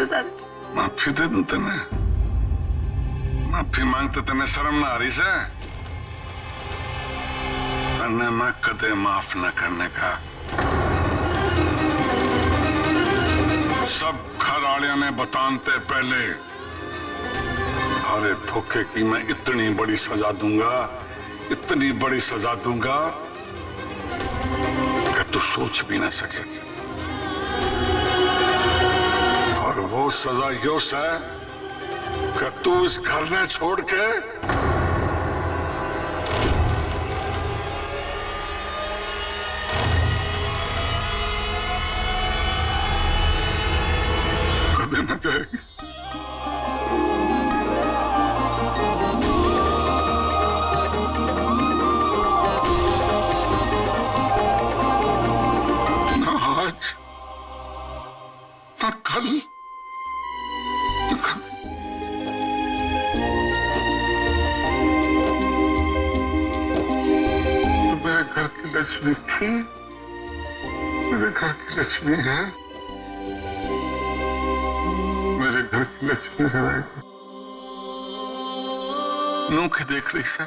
दो दादाजी। माफी दे दूं तेने? माफी मांगते तेने शर्म ना आ रही से? तने मैं कदे माफ न करने का। सब घर आलिया ने बताते पहले हरे धोखे की मैं इतनी बड़ी सजा दूंगा, इतनी बड़ी सजा दूंगा कि तू सोच भी ना सके। और वो सजा यो है कि तू इस घर ने छोड़ के कदे न जाएगी। ना आज ना कल मेरे घर की लक्ष्मी थी, मेरे घर की लक्ष्मी है, मेरे घर की लक्ष्मी रहेगी। नू के देख रही से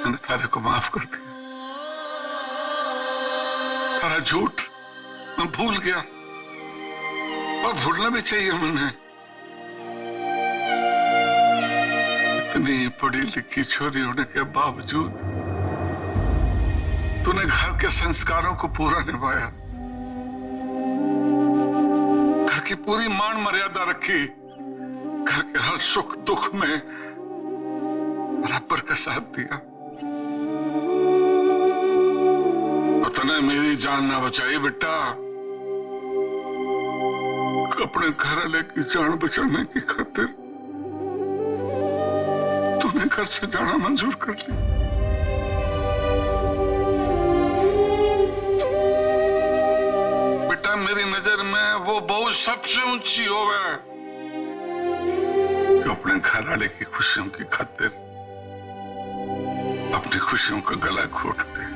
मैंने तारे को माफ कर दिया। तारा झूठ मैं भूल गया और भूलना भी चाहिए मैंने। इतनी पढ़ी लिखी छोरी होने के बावजूद तूने घर के संस्कारों को पूरा निभाया, घर की पूरी मान मर्यादा रखी, घर के हर सुख दुख में बराबर का साथ दिया। और तूने मेरी जान ना बचाई बेटा, अपने घर वाले की जान बचाने की खातिर तूने घर से जाना मंजूर कर ली। बेटा मेरी नजर में वो बहू सबसे ऊंची होवे जो अपने घर वाले की खुशियों की खातिर अपनी खुशियों का गला घोट दे।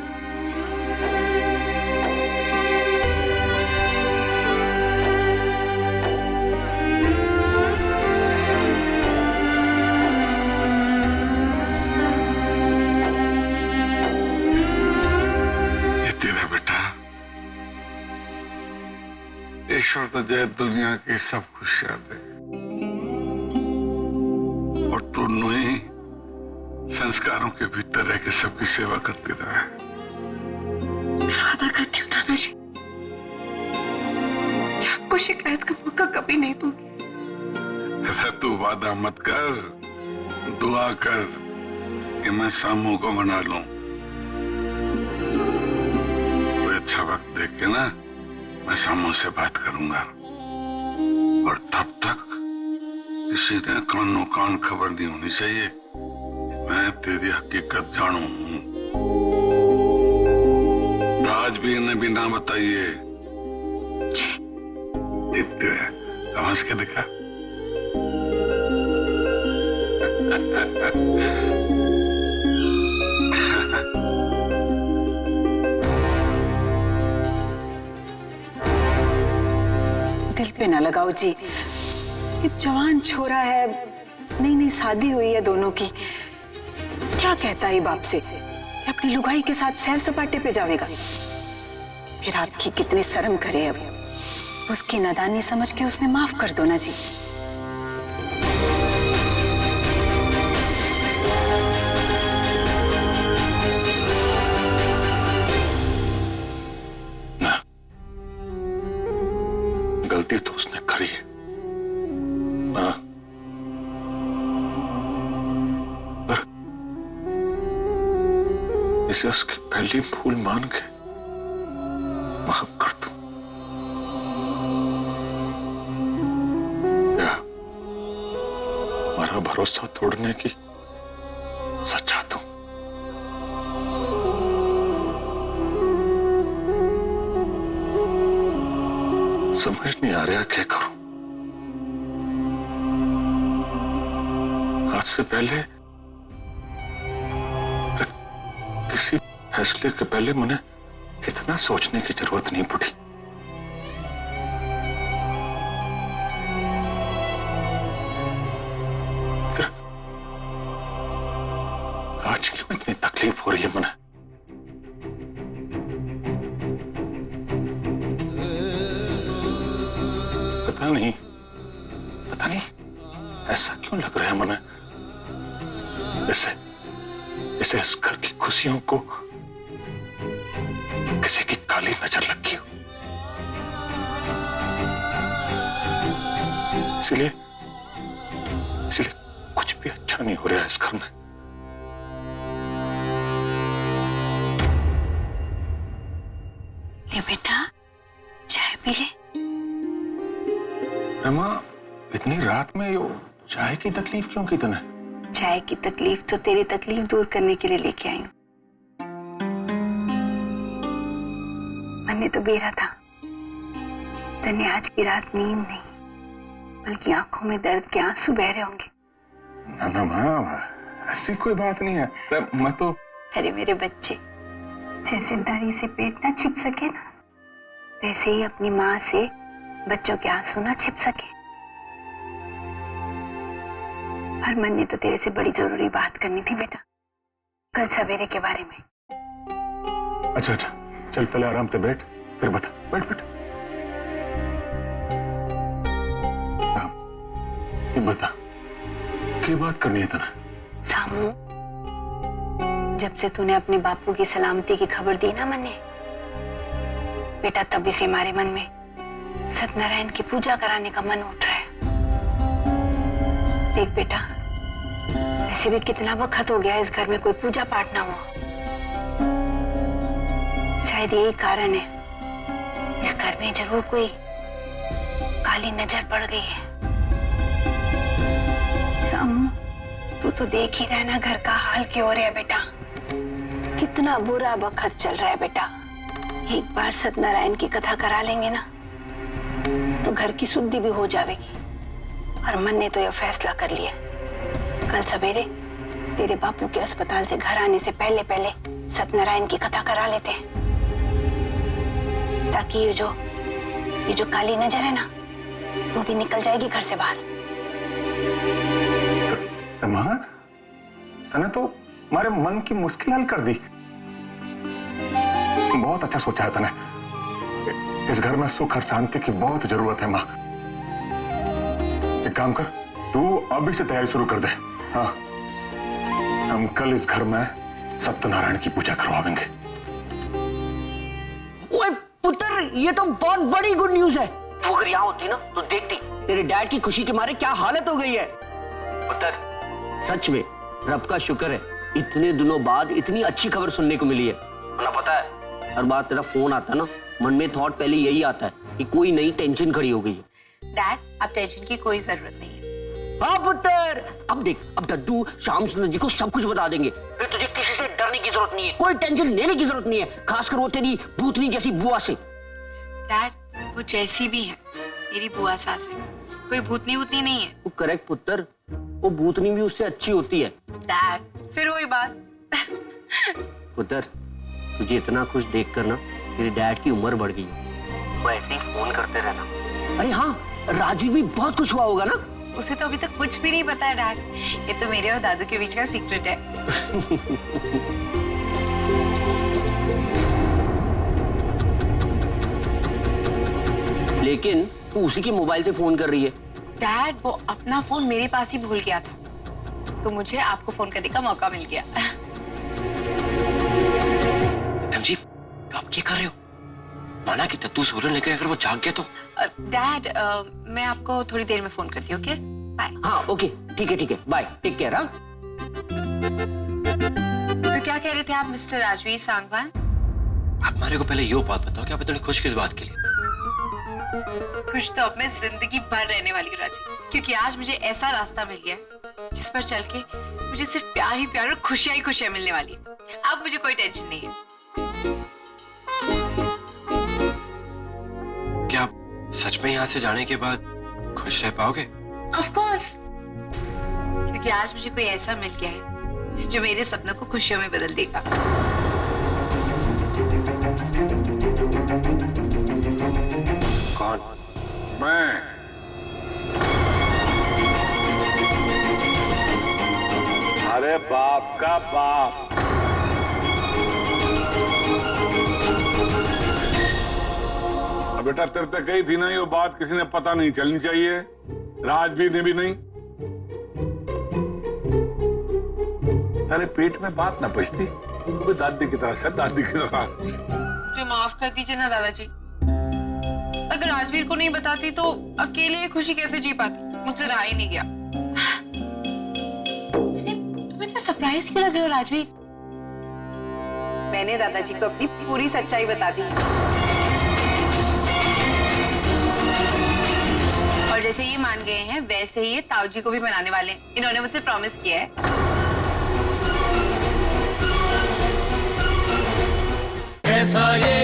ईश्वर तो जय दुनिया की सब खुशियां दे और तू ही संस्कारों के भीतर रह के सबकी सेवा करती रहे। वादा करती हूँ दादाजी, आपको शिकायत का मौका कभी नहीं दूंगी। तू वादा मत कर, दुआ कर कि मैं सामू को मना लूं। कोई अच्छा वक्त देख के ना मैं सामू से बात करूंगा और तब तक किसी ने कानों कान खबर नहीं होनी चाहिए। मैं तेरी हकीकत जानू हूं। आज भी इन्हें भी ना बताइए। समझ के दिखा। दिल पे ना लगाओ जी, ये जवान छोरा है, नई नई शादी हुई है दोनों की। क्या कहता है बाप से अपनी लुगाई के साथ सैर सपाटे पे जाएगा? फिर आपकी कितनी शर्म करे। अब उसकी नादानी समझ के उसने माफ कर दो ना जी। गलती तो उसने करी है ना, पर इसे उसकी पहली भूल मान के माफ कर दूं। क्या हमारा भरोसा तोड़ने की सजा दूं? समझ नहीं आ रहा क्या करूं। आज से पहले किसी फैसले के पहले मुझे इतना सोचने की जरूरत नहीं पड़ी। तकलीफ हो रही है मने। पता नहीं ऐसा क्यों लग रहा है मने, जैसे इस घर की खुशियों को किसी की काली नजर लगी हो। इसलिए कुछ भी अच्छा नहीं हो रहा है इस घर में। ले बेटा, चाय पी ले। रमा, इतनी रात में यो चाय की तकलीफ क्यों की तूने? चाय की तकलीफ तो तेरी तकलीफ दूर करने के लिए लेके आई हूँ। मन ने तो बेरा था, तने आज की रात नींद नहीं बल्कि आंखों में दर्द के आंसू बह रहे होंगे। ना माँ, ऐसी कोई बात नहीं है। मैं तो अरे मेरे बच्चे, जैसे दाढ़ी से पेट ना छिप सके ना, वैसे ही अपनी माँ से बच्चों के आंसू ना छिप सके। और मन ने तो तेरे से बड़ी जरूरी बात करनी थी बेटा, कल सवेरे के बारे में। अच्छा, चल पहले आराम से बैठ, फिर बता। बैठ। ये बता, क्या बात करनी है तेरा? सामू, जब से तूने अपने बापू की सलामती की खबर दी ना मन्ने, बेटा तभी से हमारे मन में सत्यनारायण की पूजा कराने का मन उठ रहा है। देख बेटा, वैसे भी कितना वक्त हो गया इस घर में कोई पूजा पाठ ना हुआ। शायद यही कारण है, इस घर में जरूर कोई काली नजर पड़ गई है। रामू, तू तो देख ही रहा ना घर का हाल क्या हो रहा है बेटा। कितना बुरा वक्त चल रहा है बेटा। एक बार सत्यनारायण की कथा करा लेंगे ना तो घर की शुद्धि भी हो जाएगी। और मन ने तो यह फैसला कर लिया, कल सवेरे तेरे बापू के अस्पताल से घर आने से पहले सत्यनारायण की कथा करा लेते हैं, ताकि ये जो काली नजर है ना, वो भी निकल जाएगी घर से बाहर। माँ, तने तो हमारे मन की मुश्किल हल कर दी। बहुत अच्छा सोचा है तने। इस घर में सुख और शांति की बहुत जरूरत है माँ। एक काम कर, तू अभी से तैयारी शुरू कर दे। हाँ, हम कल इस घर में सत्यनारायण की पूजा करवाएंगे। ओए पुत्र, ये तो बहुत बड़ी गुड न्यूज है। तू अगर यहाँ होती ना तो देखती तेरे डैड की खुशी के मारे क्या हालत हो गई है। पुत्र, सच में रब का शुक्र है, इतने दिनों बाद इतनी अच्छी खबर सुनने को मिली है। ना पता है, हर बार तेरा फोन आता ना, मन में थॉट पहले यही आता है कि कोई नई टेंशन खड़ी हो गई है। डैड, अब टेंशन की कोई जरूरत नहीं है। हाँ पुत्र, अब देख, अब दद्दू श्याम सुंदर जी को सब कुछ बता देंगे, फिर तुझे किसी से डरने की जरूरत नहीं है, कोई टेंशन लेने की जरूरत नहीं है, खासकर वो तेरी भूतनी जैसी बुआ से। डैड, वो जैसी भी है मेरी बुआ सास है, कोई भूतनी वूतनी नहीं है। वो करेक्ट पुत्र, वो भूतनी भी उससे अच्छी होती है। डैड, फिर वही बात। पुत्र, तुझे इतना खुश देखकर ना तेरे डैड की उम्र बढ़ गई है। वो ऐसे ही फोन करते रहना। अरे हाँ, राजीव भी बहुत खुश हुआ होगा ना। उसे तो अभी तक कुछ भी नहीं पता है डैड, ये तो मेरे और दादू के बीच का सीक्रेट है। लेकिन तू उसी के मोबाइल से फोन कर रही है। डैड, वो अपना फोन मेरे पास ही भूल गया था, तो मुझे आपको फोन करने का मौका मिल गया। जी, आप क्या कर रहे हो? माना कि तत्तू सोरन लेकर अगर वो जाग गया तो? डैड, मैं आपको थोड़ी देर में फोन करती हूँ, ओके? बाय। हाँ ओके, ठीक है, बाय, टेक केयर। हाँ, तो क्या कह रहे थे आप मिस्टर राजवीर सांगवान? आप हमारे को पहले यो बात बताओ कि आप इतने खुश किस बात के लिए? खुश तो अब मैं जिंदगी भर रहने वाली हूँ राजवीर, क्योंकि आज मुझे ऐसा रास्ता मिल गया जिस पर चल के मुझे सिर्फ प्यार ही प्यार और खुशियां ही खुशियां मिलने वाली है। अब मुझे कोई टेंशन नहीं है। क्या आप सच में यहाँ से जाने के बाद खुश रह पाओगे? ऑफ कोर्स, क्योंकि आज मुझे कोई ऐसा मिल गया है जो मेरे सपनों को खुशियों में बदल देगा। कौन? मैं। अरे बाप का बाप, बेटा तेरे तक गई थी ना ये बात, किसी ने पता नहीं चलनी चाहिए, राजवीर ने भी नहीं। अरे पेट में बात ना पचती, तो दादी की तरह सर, दादी की तरह। जो माफ कर दीजिए ना दादाजी, अगर राजवीर को नहीं बताती तो अकेले ये खुशी कैसे जी पाती, मुझसे रहा ही नहीं गया। तुम्हें इतना सरप्राइज क्यों लग रहे हो राजवीर? मैंने दादाजी को अपनी पूरी सच्चाई बता दी, और जैसे ये मान गए हैं वैसे ही ये ताऊ जी को भी मनाने वाले हैं। इन्होंने मुझसे प्रॉमिस किया है। कैसा ये